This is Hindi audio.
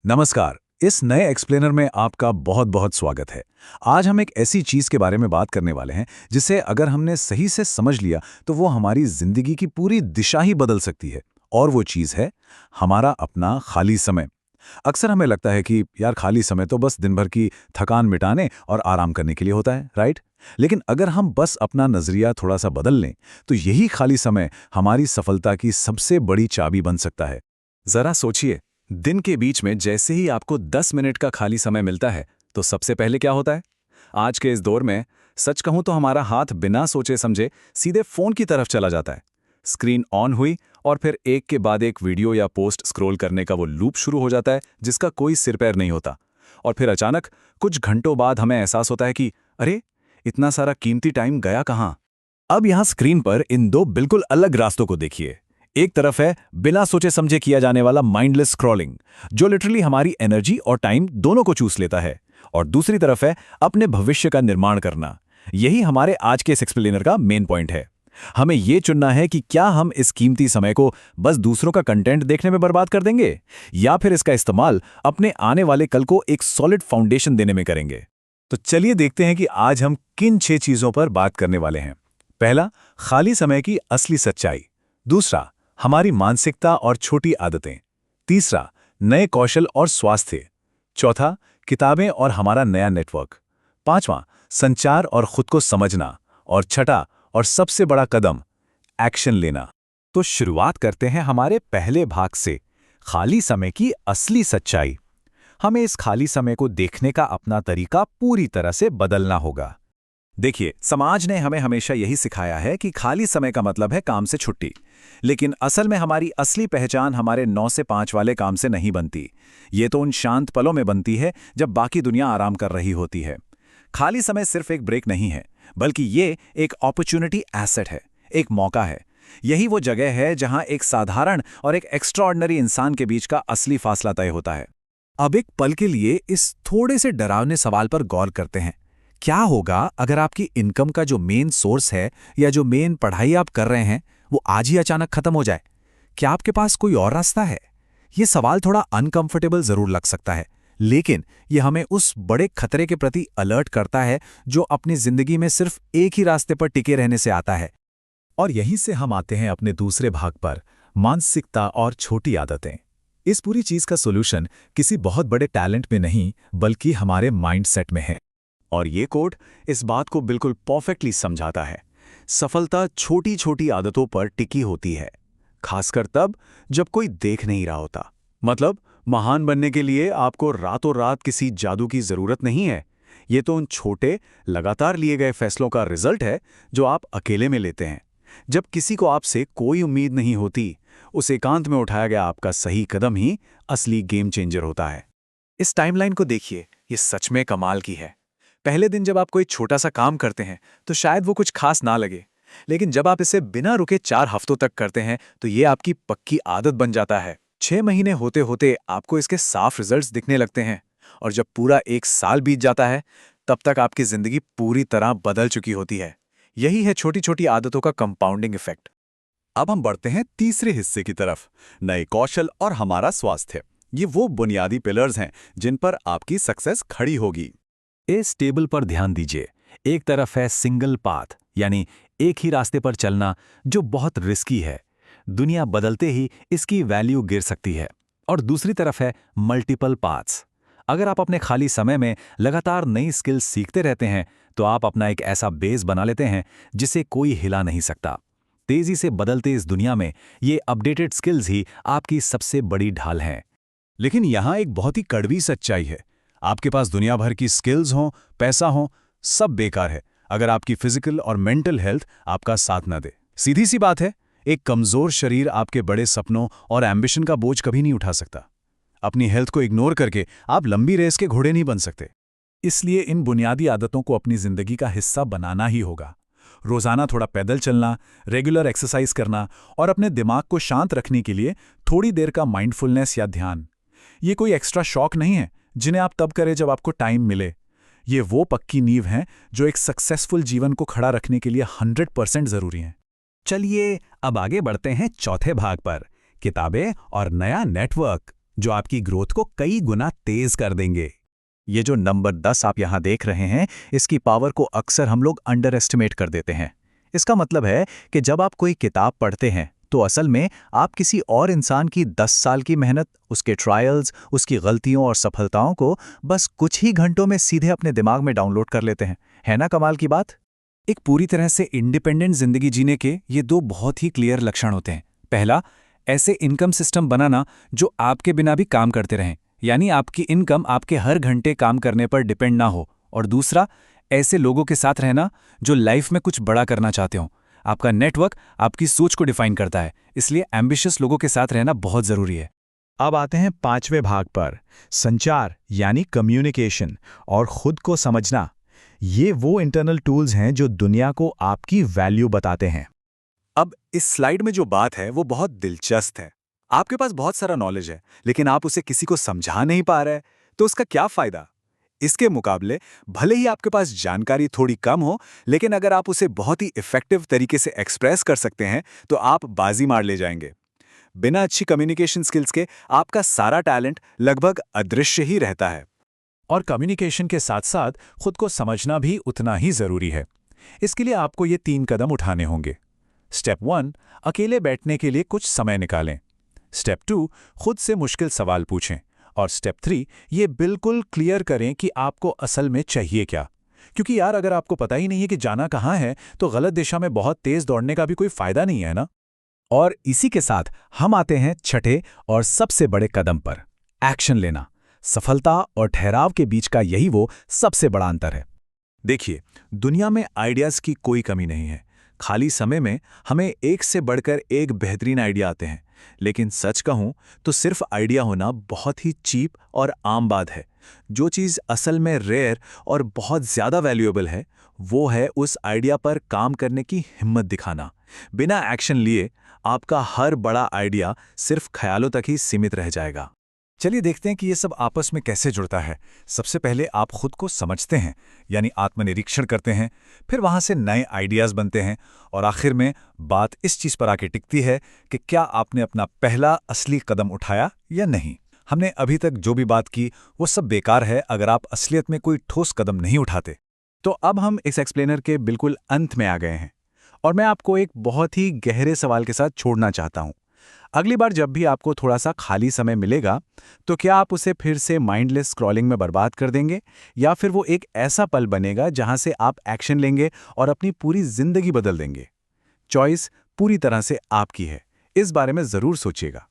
नमस्कार। इस नए एक्सप्लेनर में आपका बहुत बहुत स्वागत है। आज हम एक ऐसी चीज के बारे में बात करने वाले हैं जिसे अगर हमने सही से समझ लिया तो वो हमारी जिंदगी की पूरी दिशा ही बदल सकती है। और वो चीज है हमारा अपना खाली समय। अक्सर हमें लगता है कि यार खाली समय तो बस दिन भर की थकान मिटाने और आराम करने के लिए होता है, राइट? लेकिन अगर हम बस अपना नजरिया थोड़ा सा बदल लें तो यही खाली समय हमारी सफलता की सबसे बड़ी चाबी बन सकता है। जरा सोचिए, दिन के बीच में जैसे ही आपको 10 मिनट का खाली समय मिलता है तो सबसे पहले क्या होता है? आज के इस दौर में सच कहूं तो हमारा हाथ बिना सोचे समझे सीधे फोन की तरफ चला जाता है। स्क्रीन ऑन हुई और फिर एक के बाद एक वीडियो या पोस्ट स्क्रॉल करने का वो लूप शुरू हो जाता है जिसका कोई सिर पैर नहीं होता। और फिर अचानक कुछ घंटों बाद हमें एहसास होता है कि अरे, इतना सारा कीमती टाइम गया कहाँ? अब यहां स्क्रीन पर इन दो बिल्कुल अलग रास्तों को देखिए। एक तरफ है बिना सोचे समझे किया जाने वाला माइंडलेस स्क्रॉलिंग, जो लिटरली हमारी एनर्जी और टाइम दोनों को चूस लेता है। और दूसरी तरफ है अपने भविष्य का निर्माण करना। यही हमारे आज के इस एक्सप्लेनर का मेन पॉइंट है। हमें यह चुनना है कि क्या हम इस कीमती समय को बस दूसरों का कंटेंट देखने में बर्बाद कर देंगे या फिर इसका इस्तेमाल अपने आने वाले कल को एक सॉलिड फाउंडेशन देने में करेंगे। तो चलिए देखते हैं कि आज हम किन 6 चीजों पर बात करने वाले हैं। पहला, खाली समय की असली सच्चाई। दूसरा, हमारी मानसिकता और छोटी आदतें। तीसरा, नए कौशल और स्वास्थ्य। चौथा, किताबें और हमारा नया नेटवर्क। पांचवां, संचार और खुद को समझना। और छठा और सबसे बड़ा कदम, एक्शन लेना। तो शुरुआत करते हैं हमारे पहले भाग से, खाली समय की असली सच्चाई। हमें इस खाली समय को देखने का अपना तरीका पूरी तरह से बदलना होगा। देखिए, समाज ने हमें हमेशा यही सिखाया है कि खाली समय का मतलब है काम से छुट्टी। लेकिन असल में हमारी असली पहचान हमारे 9 से 5 वाले काम से नहीं बनती। ये तो उन शांत पलों में बनती है जब बाकी दुनिया आराम कर रही होती है। खाली समय सिर्फ एक ब्रेक नहीं है, बल्कि ये एक अपॉर्चुनिटी एसेट है, एक मौका है। यही वो जगह है जहां एक साधारण और एक एक्स्ट्राऑर्डिनरी इंसान के बीच का असली फासला तय होता है। अब एक पल के लिए इस थोड़े से डरावने सवाल पर गौर करते हैं। क्या होगा अगर आपकी इनकम का जो मेन सोर्स है या जो मेन पढ़ाई आप कर रहे हैं वो आज ही अचानक खत्म हो जाए? क्या आपके पास कोई और रास्ता है? ये सवाल थोड़ा अनकंफर्टेबल जरूर लग सकता है, लेकिन ये हमें उस बड़े खतरे के प्रति अलर्ट करता है जो अपनी जिंदगी में सिर्फ एक ही रास्ते पर टिके रहने से आता है। और यहीं से हम आते हैं अपने दूसरे भाग पर, मानसिकता और छोटी आदतें। इस पूरी चीज का सोल्यूशन किसी बहुत बड़े टैलेंट में नहीं, बल्कि हमारे माइंडसेट में है। और ये कोड इस बात को बिल्कुल परफेक्टली समझाता है। सफलता छोटी छोटी आदतों पर टिकी होती है, खासकर तब जब कोई देख नहीं रहा होता। मतलब, महान बनने के लिए आपको रातों रात किसी जादू की जरूरत नहीं है। ये तो उन छोटे, लगातार लिए गए फैसलों का रिजल्ट है जो आप अकेले में लेते हैं। जब किसी को आपसे कोई उम्मीद नहीं होती, उस एकांत में उठाया गया आपका सही कदम ही असली गेम चेंजर होता है। इस टाइमलाइन को देखिए, ये सच में कमाल की है। पहले दिन जब आप कोई छोटा सा काम करते हैं तो शायद वो कुछ खास ना लगे, लेकिन जब आप इसे बिना रुके 4 हफ्तों तक करते हैं तो ये आपकी पक्की आदत बन जाता है। 6 महीने होते होते आपको इसके साफ रिजल्ट्स दिखने लगते हैं, और जब पूरा 1 साल बीत जाता है तब तक आपकी जिंदगी पूरी तरह बदल चुकी होती है। यही है छोटी छोटी आदतों का कंपाउंडिंग इफेक्ट। अब हम बढ़ते हैं तीसरे हिस्से की तरफ, नए कौशल और हमारा स्वास्थ्य। ये वो बुनियादी पिलर्स हैं जिन पर आपकी सक्सेस खड़ी होगी। इस टेबल पर ध्यान दीजिए। एक तरफ है सिंगल पाथ, यानी एक ही रास्ते पर चलना, जो बहुत रिस्की है। दुनिया बदलते ही इसकी वैल्यू गिर सकती है। और दूसरी तरफ है मल्टीपल पाथ्स। अगर आप अपने खाली समय में लगातार नई स्किल्स सीखते रहते हैं तो आप अपना एक ऐसा बेस बना लेते हैं जिसे कोई हिला नहीं सकता। तेजी से बदलते इस दुनिया में ये अपडेटेड स्किल्स ही आपकी सबसे बड़ी ढाल हैं। लेकिन यहां एक बहुत ही कड़वी सच्चाई है। आपके पास दुनिया भर की स्किल्स हों, पैसा हो, सब बेकार है अगर आपकी फिजिकल और मेंटल हेल्थ आपका साथ न दे। सीधी सी बात है, एक कमजोर शरीर आपके बड़े सपनों और एम्बिशन का बोझ कभी नहीं उठा सकता। अपनी हेल्थ को इग्नोर करके आप लंबी रेस के घोड़े नहीं बन सकते। इसलिए इन बुनियादी आदतों को अपनी जिंदगी का हिस्सा बनाना ही होगा। रोजाना थोड़ा पैदल चलना, रेगुलर एक्सरसाइज करना और अपने दिमाग को शांत रखने के लिए थोड़ी देर का माइंडफुलनेस या ध्यान। ये कोई एक्स्ट्रा शौक नहीं है जिन्हें आप तब करें जब आपको टाइम मिले। ये वो पक्की नींव हैं जो एक सक्सेसफुल जीवन को खड़ा रखने के लिए 100% जरूरी हैं। चलिए अब आगे बढ़ते हैं चौथे भाग पर, किताबें और नया नेटवर्क। जो आपकी ग्रोथ को कई गुना तेज कर देंगे। ये जो नंबर 10 आप यहाँ देख रहे हैं, इसकी पावर को अक्सर हम लोग अंडर एस्टिमेट कर देते हैं। इसका मतलब है कि जब आप कोई किताब पढ़ते हैं तो असल में आप किसी और इंसान की 10 साल की मेहनत, उसके ट्रायल्स, उसकी गलतियों और सफलताओं को बस कुछ ही घंटों में सीधे अपने दिमाग में डाउनलोड कर लेते हैं। है ना कमाल की बात? एक पूरी तरह से इंडिपेंडेंट जिंदगी जीने के ये दो बहुत ही क्लियर लक्षण होते हैं। पहला, ऐसे इनकम सिस्टम बनाना जो आपके बिना भी काम करते रहें, यानी आपकी इनकम आपके हर घंटे काम करने पर डिपेंड ना हो। और दूसरा, ऐसे लोगों के साथ रहना जो लाइफ में कुछ बड़ा करना चाहते हो। आपका नेटवर्क आपकी सोच को डिफाइन करता है, इसलिए एम्बिशियस लोगों के साथ रहना बहुत जरूरी है। अब आते हैं 5वें भाग पर, संचार यानी कम्युनिकेशन और खुद को समझना। ये वो इंटरनल टूल्स हैं जो दुनिया को आपकी वैल्यू बताते हैं। अब इस स्लाइड में जो बात है वो बहुत दिलचस्प है। आपके पास बहुत सारा नॉलेज है, लेकिन आप उसे किसी को समझा नहीं पा रहे, तो उसका क्या फायदा? इसके मुकाबले भले ही आपके पास जानकारी थोड़ी कम हो, लेकिन अगर आप उसे बहुत ही इफेक्टिव तरीके से एक्सप्रेस कर सकते हैं तो आप बाजी मार ले जाएंगे। बिना अच्छी कम्युनिकेशन स्किल्स के आपका सारा टैलेंट लगभग अदृश्य ही रहता है। और कम्युनिकेशन के साथ साथ खुद को समझना भी उतना ही जरूरी है। इसके लिए आपको ये 3 कदम उठाने होंगे। स्टेप 1, अकेले बैठने के लिए कुछ समय निकालें। स्टेप 2, खुद से मुश्किल सवाल पूछें। और स्टेप 3, ये बिल्कुल क्लियर करें कि आपको असल में चाहिए क्या। क्योंकि यार, अगर आपको पता ही नहीं है कि जाना कहाँ है, तो गलत दिशा में बहुत तेज दौड़ने का भी कोई फायदा नहीं है ना। और इसी के साथ हम आते हैं छठे और सबसे बड़े कदम पर, एक्शन लेना। सफलता और ठहराव के बीच का यही वो सबसे बड़ा अंतर है। देखिए, दुनिया में आइडियाज की कोई कमी नहीं है। खाली समय में हमें एक से बढ़कर एक बेहतरीन आइडिया आते हैं, लेकिन सच कहूं तो सिर्फ आइडिया होना बहुत ही चीप और आम बात है। जो चीज़ असल में रेयर और बहुत ज़्यादा वैल्यूएबल है, वो है उस आइडिया पर काम करने की हिम्मत दिखाना। बिना एक्शन लिए आपका हर बड़ा आइडिया सिर्फ ख्यालों तक ही सीमित रह जाएगा। चलिए देखते हैं कि ये सब आपस में कैसे जुड़ता है। सबसे पहले आप खुद को समझते हैं, यानी आत्मनिरीक्षण करते हैं, फिर वहाँ से नए आइडियाज़ बनते हैं, और आखिर में बात इस चीज़ पर आके टिकती है कि क्या आपने अपना पहला असली कदम उठाया या नहीं। हमने अभी तक जो भी बात की वो सब बेकार है अगर आप असलियत में कोई ठोस कदम नहीं उठाते। तो अब हम इस एक्सप्लेनर के बिल्कुल अंत में आ गए हैं, और मैं आपको एक बहुत ही गहरे सवाल के साथ छोड़ना चाहता हूँ। अगली बार जब भी आपको थोड़ा सा खाली समय मिलेगा, तो क्या आप उसे फिर से माइंडलेस स्क्रॉलिंग में बर्बाद कर देंगे, या फिर वो एक ऐसा पल बनेगा जहां से आप एक्शन लेंगे और अपनी पूरी जिंदगी बदल देंगे? चॉइस पूरी तरह से आपकी है। इस बारे में जरूर सोचिएगा।